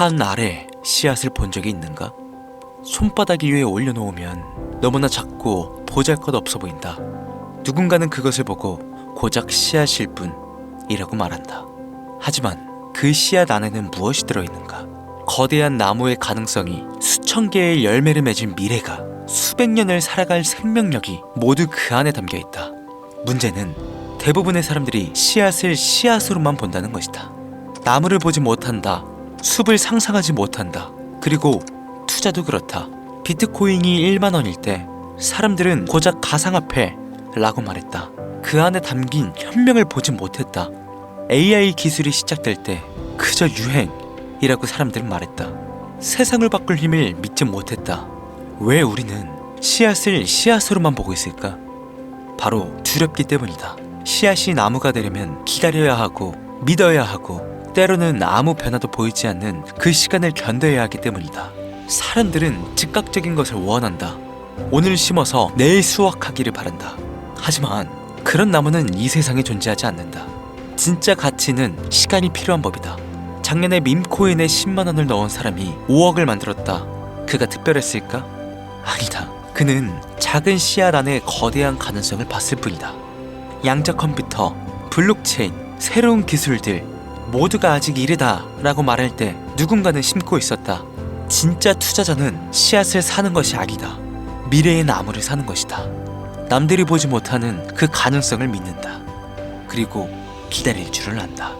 산 아래 씨앗을 본 적이 있는가? 손바닥 위에 올려놓으면 너무나 작고 보잘것없어 보인다. 누군가는 그것을 보고 고작 씨앗일 뿐이라고 말한다. 하지만 그 씨앗 안에는 무엇이 들어있는가? 거대한 나무의 가능성이 수천 개의 열매를 맺은 미래가 수백 년을 살아갈 생명력이 모두 그 안에 담겨있다. 문제는 대부분의 사람들이 씨앗을 씨앗으로만 본다는 것이다. 나무를 보지 못한다. 숲을 상상하지 못한다. 그리고 투자도 그렇다. 비트코인이 1만 원일 때 사람들은 고작 가상화폐 라고 말했다. 그 안에 담긴 현명을 보지 못했다. AI 기술이 시작될 때 그저 유행이라고 사람들은 말했다. 세상을 바꿀 힘을 믿지 못했다. 왜 우리는 씨앗을 씨앗으로만 보고 있을까? 바로 두렵기 때문이다. 씨앗이 나무가 되려면 기다려야 하고 믿어야 하고 때로는 아무 변화도 보이지 않는 그 시간을 견뎌야 하기 때문이다. 사람들은 즉각적인 것을 원한다. 오늘 심어서 내일 수확하기를 바란다. 하지만 그런 나무는 이 세상에 존재하지 않는다. 진짜 가치는 시간이 필요한 법이다. 작년에 밈코인에 10만 원을 넣은 사람이 5억을 만들었다. 그가 특별했을까? 아니다. 그는 작은 씨앗 안에 거대한 가능성을 봤을 뿐이다. 양자 컴퓨터, 블록체인, 새로운 기술들 모두가 아직 이르다 라고 말할 때 누군가는 심고 있었다. 진짜 투자자는 씨앗을 사는 것이 아니다. 미래의 나무를 사는 것이다. 남들이 보지 못하는 그 가능성을 믿는다. 그리고 기다릴 줄을 안다.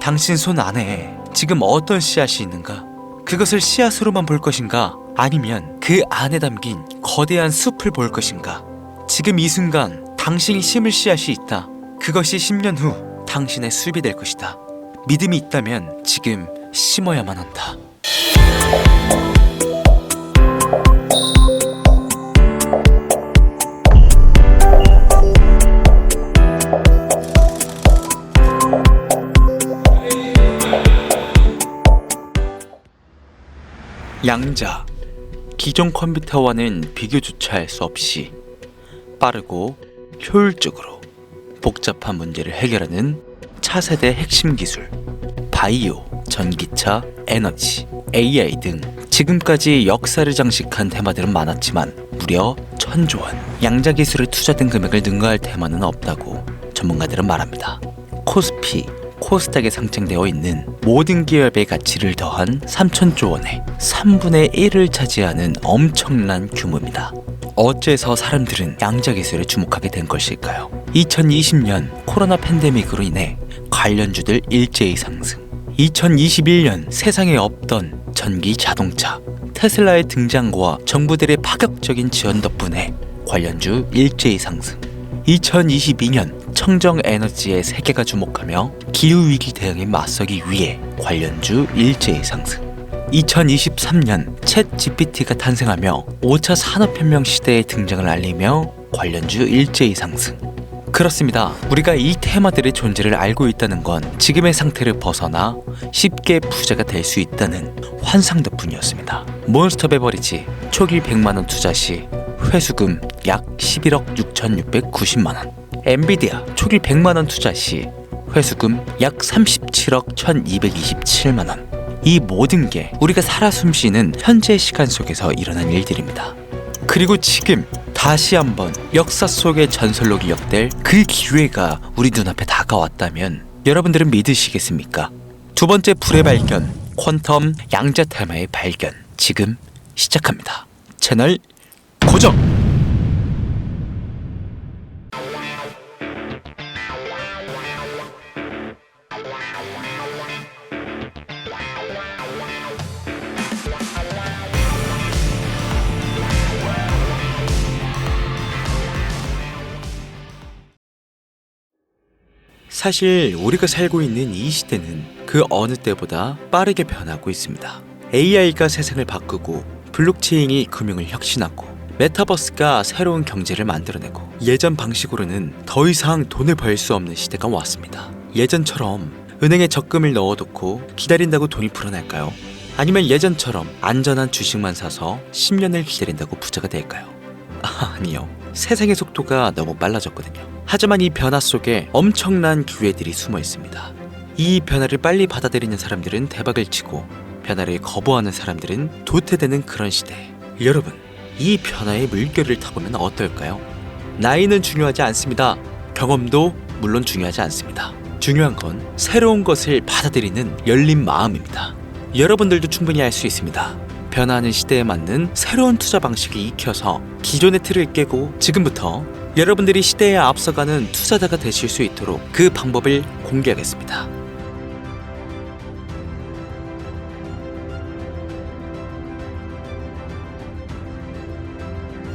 당신 손 안에 지금 어떤 씨앗이 있는가? 그것을 씨앗으로만 볼 것인가? 아니면 그 안에 담긴 거대한 숲을 볼 것인가? 지금 이 순간 당신이 심을 씨앗이 있다. 그것이 10년 후 당신의 숲이 될 것이다. 믿음이 있다면 지금 심어야만 한다. 양자, 기존 컴퓨터와는 비교조차 할 수 없이 빠르고 효율적으로 복잡한 문제를 해결하는 차세대 핵심 기술, 바이오, 전기차, 에너지, AI 등 지금까지 역사를 장식한 테마들은 많았지만 무려 1000조 원, 양자 기술에 투자된 금액을 능가할 테마는 없다고 전문가들은 말합니다. 코스피, 코스닥에 상장되어 있는 모든 기업의 가치를 더한 3000조 원의 3분의 1을 차지하는 엄청난 규모입니다. 어째서 사람들은 양자 기술에 주목하게 된 것일까요? 2020년 코로나 팬데믹으로 인해 관련주들 일제히 상승, 2021년 세상에 없던 전기 자동차, 테슬라의 등장과 정부들의 파격적인 지원 덕분에 관련주 일제히 상승, 2022년 청정 에너지에 세계가 주목하며 기후위기 대응에 맞서기 위해 관련주 일제히 상승, 2023년 챗 GPT가 탄생하며 5차 산업혁명 시대의 등장을 알리며 관련주 일제히 상승. 그렇습니다. 우리가 이 테마들의 존재를 알고 있다는 건 지금의 상태를 벗어나 쉽게 부자가 될 수 있다는 환상 덕분이었습니다. 몬스터 베버리지 초기 100만원 투자 시 회수금 약 11억 6,690만원, 엔비디아 초기 100만원 투자 시 회수금 약 37억 1,227만원. 이 모든 게 우리가 살아 숨쉬는 현재 시간 속에서 일어난 일들입니다. 그리고 지금 다시 한번 역사 속의 전설로 기억될 그 기회가 우리 눈앞에 다가왔다면 여러분들은 믿으시겠습니까? 두 번째 불의 발견, 퀀텀 양자 테마의 발견, 지금 시작합니다. 채널 고정! 사실 우리가 살고 있는 이 시대는 그 어느 때보다 빠르게 변하고 있습니다. AI가 세상을 바꾸고 블록체인이 금융을 혁신하고 메타버스가 새로운 경제를 만들어내고 예전 방식으로는 더 이상 돈을 벌 수 없는 시대가 왔습니다. 예전처럼 은행에 적금을 넣어놓고 기다린다고 돈이 불어날까요? 아니면 예전처럼 안전한 주식만 사서 10년을 기다린다고 부자가 될까요? 아니요. 세상의 속도가 너무 빨라졌거든요. 하지만 이 변화 속에 엄청난 기회들이 숨어 있습니다. 이 변화를 빨리 받아들이는 사람들은 대박을 치고 변화를 거부하는 사람들은 도태되는 그런 시대. 여러분, 이 변화의 물결을 타보면 어떨까요? 나이는 중요하지 않습니다. 경험도 물론 중요하지 않습니다. 중요한 건 새로운 것을 받아들이는 열린 마음입니다. 여러분들도 충분히 할 수 있습니다. 변화하는 시대에 맞는 새로운 투자 방식을 익혀서 기존의 틀을 깨고 지금부터 여러분들이 시대에 앞서가는 투자자가 되실 수 있도록 그 방법을 공개하겠습니다.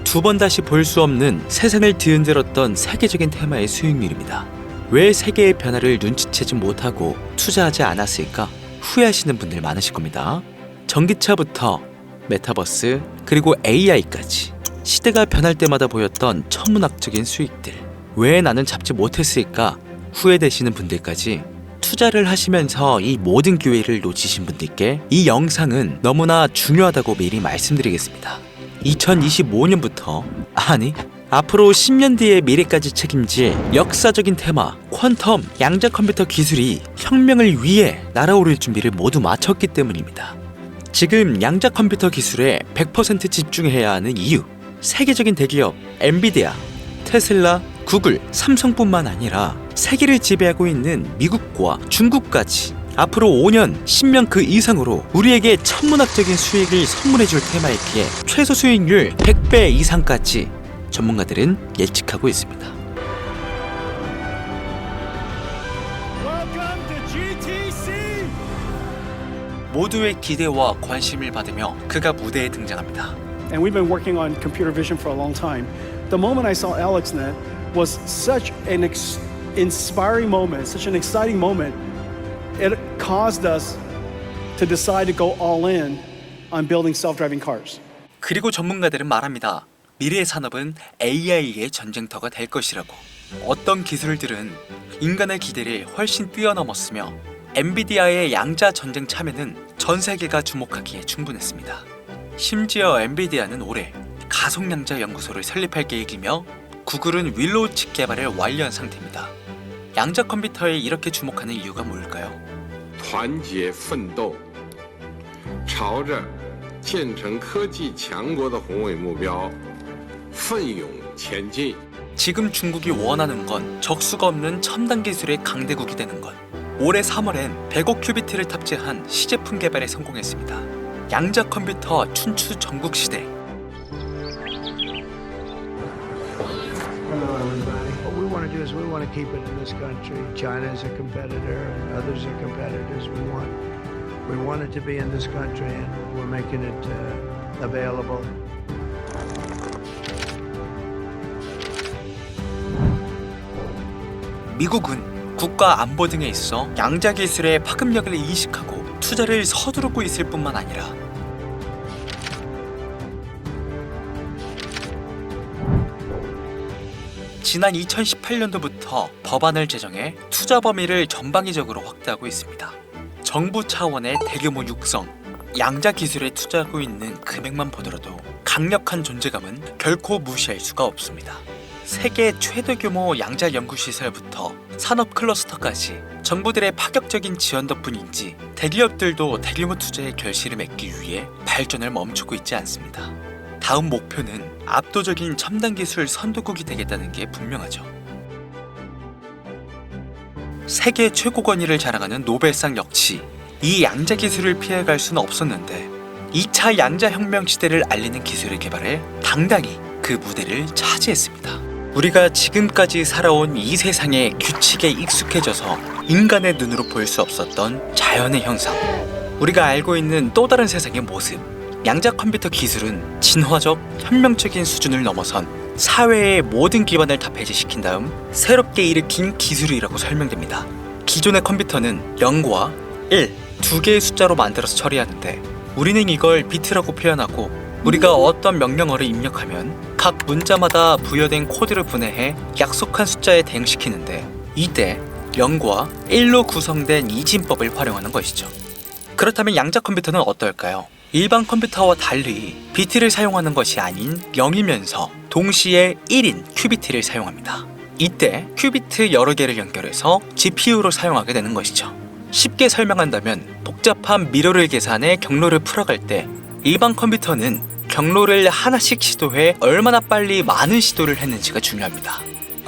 두 번 다시 볼 수 없는 세상을 뒤흔들었던 세계적인 테마의 수익률입니다. 왜 세계의 변화를 눈치채지 못하고 투자하지 않았을까 후회하시는 분들 많으실 겁니다. 전기차부터 메타버스 그리고 AI까지 시대가 변할 때마다 보였던 천문학적인 수익들, 왜 나는 잡지 못했을까 후회되시는 분들까지 투자를 하시면서 이 모든 기회를 놓치신 분들께 이 영상은 너무나 중요하다고 미리 말씀드리겠습니다. 2025년부터, 아니 앞으로 10년 뒤의 미래까지 책임질 역사적인 테마 퀀텀 양자 컴퓨터 기술이 혁명을 위해 날아오를 준비를 모두 마쳤기 때문입니다. 지금 양자 컴퓨터 기술에 100% 집중해야 하는 이유, 세계적인 대기업 엔비디아, 테슬라, 구글, 삼성뿐만 아니라 세계를 지배하고 있는 미국과 중국까지 앞으로 5년, 10년 그 이상으로 우리에게 천문학적인 수익을 선물해줄 테마이기에 최소 수익률 100배 이상까지 전문가들은 예측하고 있습니다. 모두의 기대와 관심을 받으며 그가 무대에 등장합니다. And we've been working on computer vision for a long time. The moment I saw AlexNet was such an inspiring moment, such an exciting moment. It caused us to decide to go all in on building self-driving cars. 그리고 전문가들은 말합니다. 미래의 산업은 AI의 전쟁터가 될 것이라고. 어떤 기술들은 인간의 기대를 훨씬 뛰어넘었으며 엔비디아의 양자 전쟁 참여는 전 세계가 주목하기에 충분했습니다. 심지어 엔비디아는 올해 가속양자 연구소를 설립할 계획이며 구글은 윌로우 칩 개발을 완료한 상태입니다. 양자 컴퓨터에 이렇게 주목하는 이유가 뭘까요? 团结奋斗，朝着建成科技强国的宏伟目标奋勇前进。 지금 중국이 원하는 건 적수가 없는 첨단 기술의 강대국이 되는 것. 올해 3월엔 100억 큐비트를 탑재한 시제품 개발에 성공했습니다. 양자 컴퓨터 춘추 전국 시대. What we want to do is we want to keep it in this country. China is a competitor, and others are competitors. We want it to be in this country, and we're making it available. 미국은 국가 안보 등에 있어 양자 기술의 파급력을 인식하고 투자를 서두르고 있을 뿐만 아니라 지난 2018년도부터 법안을 제정해 투자 범위를 전방위적으로 확대하고 있습니다. 정부 차원의 대규모 육성, 양자 기술에 투자하고 있는 금액만 보더라도 강력한 존재감은 결코 무시할 수가 없습니다. 세계 최대 규모 양자 연구시설부터 산업 클러스터까지 정부들의 파격적인 지원 덕분인지 대기업들도 대규모 투자의 결실을 맺기 위해 발전을 멈추고 있지 않습니다. 다음 목표는 압도적인 첨단 기술 선도국이 되겠다는 게 분명하죠. 세계 최고 권위를 자랑하는 노벨상 역시 이 양자 기술을 피해갈 수는 없었는데 2차 양자 혁명 시대를 알리는 기술을 개발해 당당히 그 무대를 차지했습니다. 우리가 지금까지 살아온 이 세상의 규칙에 익숙해져서 인간의 눈으로 볼 수 없었던 자연의 현상, 우리가 알고 있는 또 다른 세상의 모습, 양자 컴퓨터 기술은 진화적, 혁명적인 수준을 넘어선 사회의 모든 기반을 다 배제시킨 다음 새롭게 일으킨 기술이라고 설명됩니다. 기존의 컴퓨터는 0과 1, 두 개의 숫자로 만들어서 처리하는데 우리는 이걸 비트라고 표현하고 우리가 어떤 명령어를 입력하면 각 문자마다 부여된 코드를 분해해 약속한 숫자에 대응시키는데 이때 0과 1로 구성된 이진법을 활용하는 것이죠. 그렇다면 양자 컴퓨터는 어떨까요? 일반 컴퓨터와 달리 비트를 사용하는 것이 아닌 0이면서 동시에 1인 큐비트를 사용합니다. 이때 큐비트 여러 개를 연결해서 GPU로 사용하게 되는 것이죠. 쉽게 설명한다면 복잡한 미러를 계산해 경로를 풀어갈 때 일반 컴퓨터는 경로를 하나씩 시도해 얼마나 빨리 많은 시도를 했는지가 중요합니다.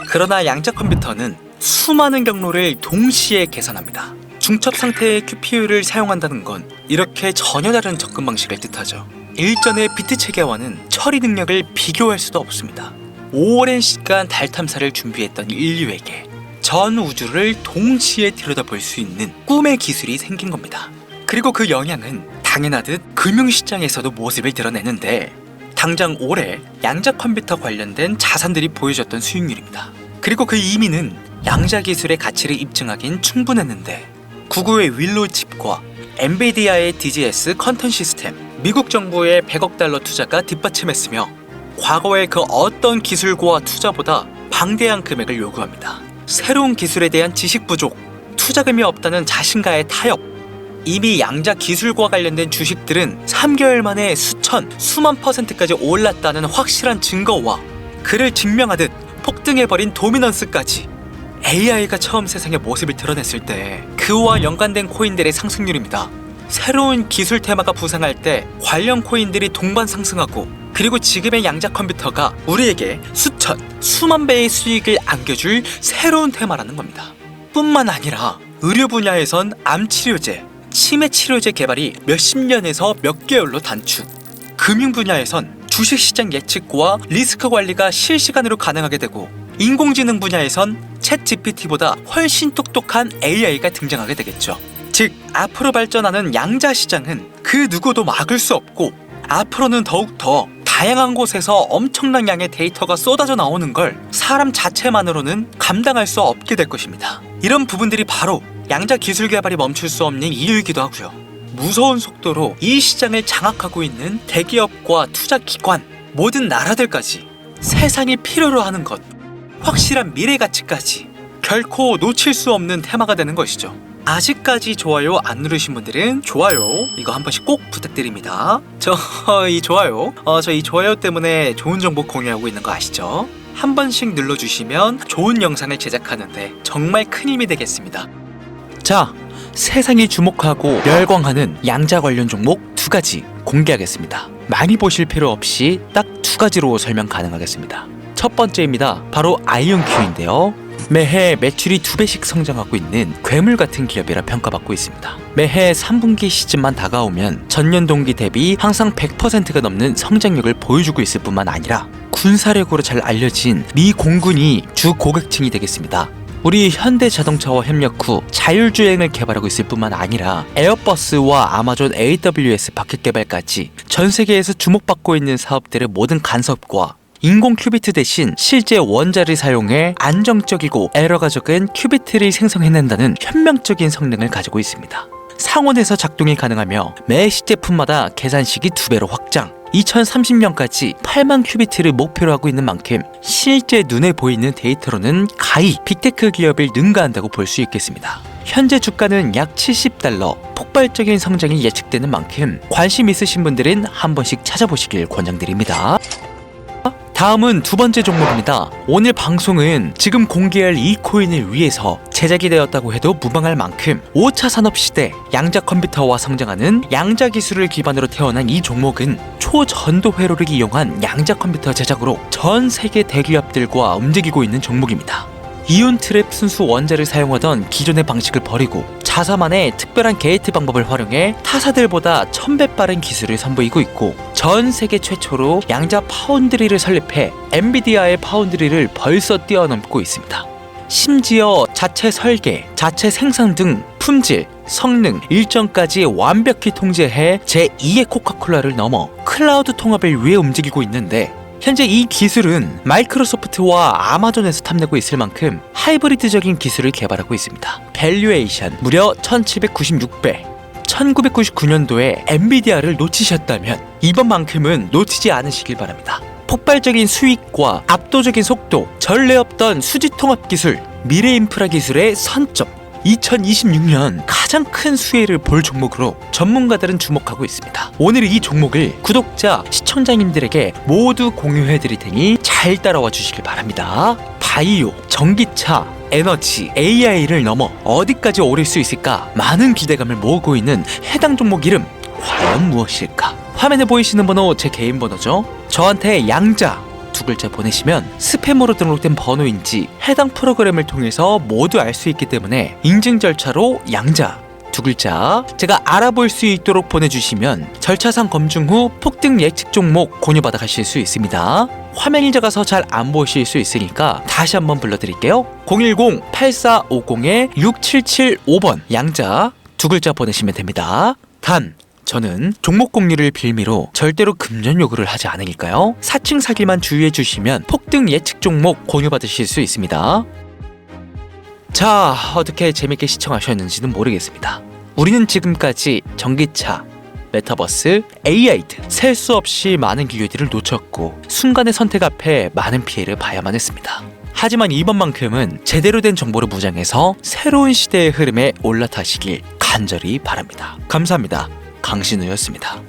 그러나 양자 컴퓨터는 수많은 경로를 동시에 계산합니다. 중첩 상태의 QPU를 사용한다는 건 이렇게 전혀 다른 접근 방식을 뜻하죠. 일전의 비트 체계와는 처리 능력을 비교할 수도 없습니다. 오랜 시간 달 탐사를 준비했던 인류에게 전 우주를 동시에 들여다볼 수 있는 꿈의 기술이 생긴 겁니다. 그리고 그 영향은 당연하듯 금융시장에서도 모습을 드러내는데 당장 올해 양자 컴퓨터 관련된 자산들이 보여줬던 수익률입니다. 그리고 그 의미는 양자 기술의 가치를 입증하긴 충분했는데 구글의 윌로우 칩과 엔비디아의 DGS 컨텐 시스템, 미국 정부의 100억 달러 투자가 뒷받침했으며 과거의 그 어떤 기술과 투자보다 방대한 금액을 요구합니다. 새로운 기술에 대한 지식 부족, 투자금이 없다는 자신과의 타협, 이미 양자 기술과 관련된 주식들은 3개월 만에 수천, 수만 %까지 올랐다는 확실한 증거와 그를 증명하듯 폭등해버린 도미넌스까지 AI가 처음 세상의 모습을 드러냈을 때 그와 연관된 코인들의 상승률입니다. 새로운 기술 테마가 부상할 때 관련 코인들이 동반 상승하고 그리고 지금의 양자 컴퓨터가 우리에게 수천, 수만 배의 수익을 안겨줄 새로운 테마라는 겁니다. 뿐만 아니라 의료 분야에선 암 치료제, 치매 치료제 개발이 몇십 년에서 몇 개월로 단축, 금융 분야에선 주식시장 예측과 리스크 관리가 실시간으로 가능하게 되고 인공지능 분야에선 챗 GPT보다 훨씬 똑똑한 AI가 등장하게 되겠죠. 즉, 앞으로 발전하는 양자 시장은 그 누구도 막을 수 없고 앞으로는 더욱더 다양한 곳에서 엄청난 양의 데이터가 쏟아져 나오는 걸 사람 자체만으로는 감당할 수 없게 될 것입니다. 이런 부분들이 바로 양자 기술 개발이 멈출 수 없는 이유이기도 하고요. 무서운 속도로 이 시장을 장악하고 있는 대기업과 투자기관, 모든 나라들까지 세상이 필요로 하는 것, 확실한 미래 가치까지 결코 놓칠 수 없는 테마가 되는 것이죠. 아직까지 좋아요 안 누르신 분들은 좋아요 이거 한 번씩 꼭 부탁드립니다. 저 이 좋아요 때문에 좋은 정보 공유하고 있는 거 아시죠? 한 번씩 눌러주시면 좋은 영상을 제작하는데 정말 큰 힘이 되겠습니다. 자, 세상이 주목하고 멸광하는 양자 관련 종목 2가지 공개하겠습니다. 많이 보실 필요 없이 딱 2가지로 설명 가능하겠습니다. 첫 번째입니다. 바로 아이온큐인데요. 매해 매출이 2배씩 성장하고 있는 괴물 같은 기업이라 평가받고 있습니다. 매해 3분기 시즌만 다가오면 전년 동기 대비 항상 100%가 넘는 성장력을 보여주고 있을 뿐만 아니라 군사력으로 잘 알려진 미 공군이 주 고객층이 되겠습니다. 우리 현대자동차와 협력 후 자율주행을 개발하고 있을 뿐만 아니라 에어버스와 아마존 AWS 바켓 개발까지 전 세계에서 주목받고 있는 사업들의 모든 간섭과 인공 큐비트 대신 실제 원자를 사용해 안정적이고 에러가 적은 큐비트를 생성해낸다는 현명적인 성능을 가지고 있습니다. 상온에서 작동이 가능하며 매 시제품마다 계산식이 2배로 확장, 2030년까지 8만 큐비트를 목표로 하고 있는 만큼 실제 눈에 보이는 데이터로는 가히 빅테크 기업을 능가한다고 볼 수 있겠습니다. 현재 주가는 약 $70, 폭발적인 성장이 예측되는 만큼 관심 있으신 분들은 한 번씩 찾아보시길 권장드립니다. 다음은 2번째 종목입니다. 오늘 방송은 지금 공개할 이 코인을 위해서 제작이 되었다고 해도 무방할 만큼 5차 산업시대 양자 컴퓨터와 성장하는 양자 기술을 기반으로 태어난 이 종목은 초전도 회로를 이용한 양자 컴퓨터 제작으로 전 세계 대기업들과 움직이고 있는 종목입니다. 이온 트랩 순수 원자를 사용하던 기존의 방식을 버리고 자사만의 특별한 게이트 방법을 활용해 타사들보다 1000배 빠른 기술을 선보이고 있고 전 세계 최초로 양자 파운드리를 설립해 엔비디아의 파운드리를 벌써 뛰어넘고 있습니다. 심지어 자체 설계, 자체 생산 등 품질, 성능, 일정까지 완벽히 통제해 제2의 코카콜라를 넘어 클라우드 통합을 위해 움직이고 있는데 현재 이 기술은 마이크로소프트와 아마존에서 탐내고 있을 만큼 하이브리드적인 기술을 개발하고 있습니다. 밸류에이션 무려 1796배. 1999년도에 엔비디아를 놓치셨다면 이번만큼은 놓치지 않으시길 바랍니다. 폭발적인 수익과 압도적인 속도, 전례 없던 수지 통합 기술, 미래 인프라 기술의 선점, 2026년 가장 큰 수혜를 볼 종목으로 전문가들은 주목하고 있습니다. 오늘 이 종목을 구독자, 시청자님들에게 모두 공유해 드릴 테니 잘 따라와 주시길 바랍니다. 바이오, 전기차, 에너지, AI를 넘어 어디까지 오를 수 있을까 많은 기대감을 모으고 있는 해당 종목 이름 과연 무엇일까? 화면에 보이시는 번호 제 개인 번호죠. 저한테 양자 두 글자 보내시면 스팸으로 등록된 번호인지 해당 프로그램을 통해서 모두 알 수 있기 때문에 인증 절차로 양자 두 글자 제가 알아볼 수 있도록 보내주시면 절차상 검증 후 폭등 예측 종목 공유받아 가실 수 있습니다. 화면이 작아서 잘 안 보실 수 있으니까 다시 한번 불러드릴게요. 010-8450-6775번 양자 두 글자 보내시면 됩니다. 단 저는 종목 공유를 빌미로 절대로 금전 요구를 하지 않으니까요. 사칭 사기만 주의해 주시면 폭등 예측 종목 공유받으실 수 있습니다. 자, 어떻게 재밌게 시청하셨는지는 모르겠습니다. 우리는 지금까지 전기차, 메타버스, AI 등 셀 수 없이 많은 기회들을 놓쳤고 순간의 선택 앞에 많은 피해를 봐야만 했습니다. 하지만 이번만큼은 제대로 된 정보를 무장해서 새로운 시대의 흐름에 올라타시길 간절히 바랍니다. 감사합니다. 강신우였습니다.